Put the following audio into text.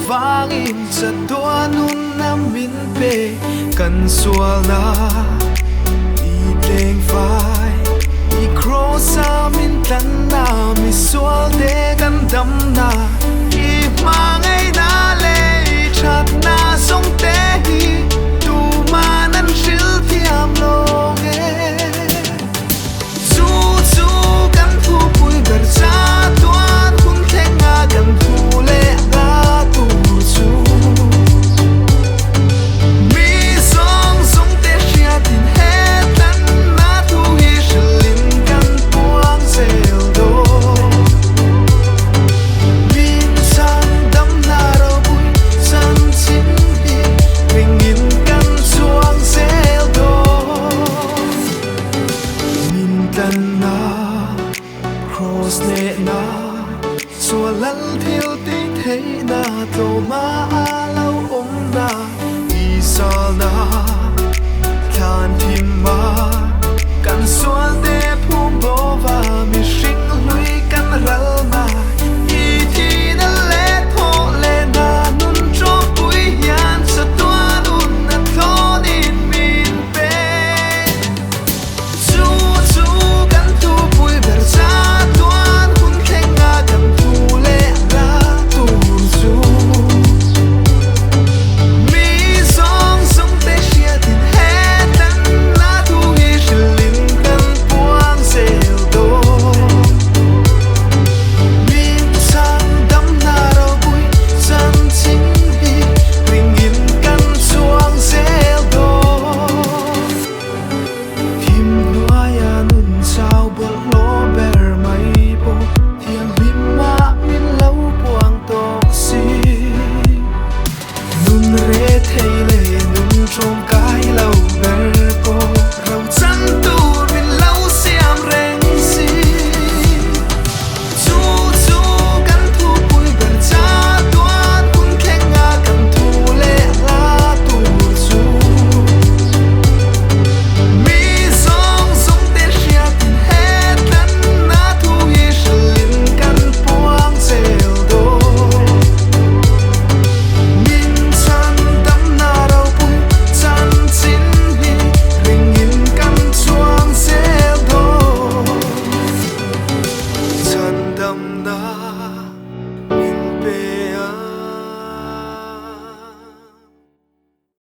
vangin sa tua nun namin pe kansual na itleng fai I cross amin tan na misual de gandam na I mangay na le chat na song te hi tu manan shil tiam long su su kan thu pui gar sa tuan kun thenga kan thu le ga tu su mi song song te shia tin he tan na thu hi shilin kan puang sel do min san dam na ro bui san chin hi ring in kan suang sel do min tan na cross ne na xua lal thiêu tí thấy na tô má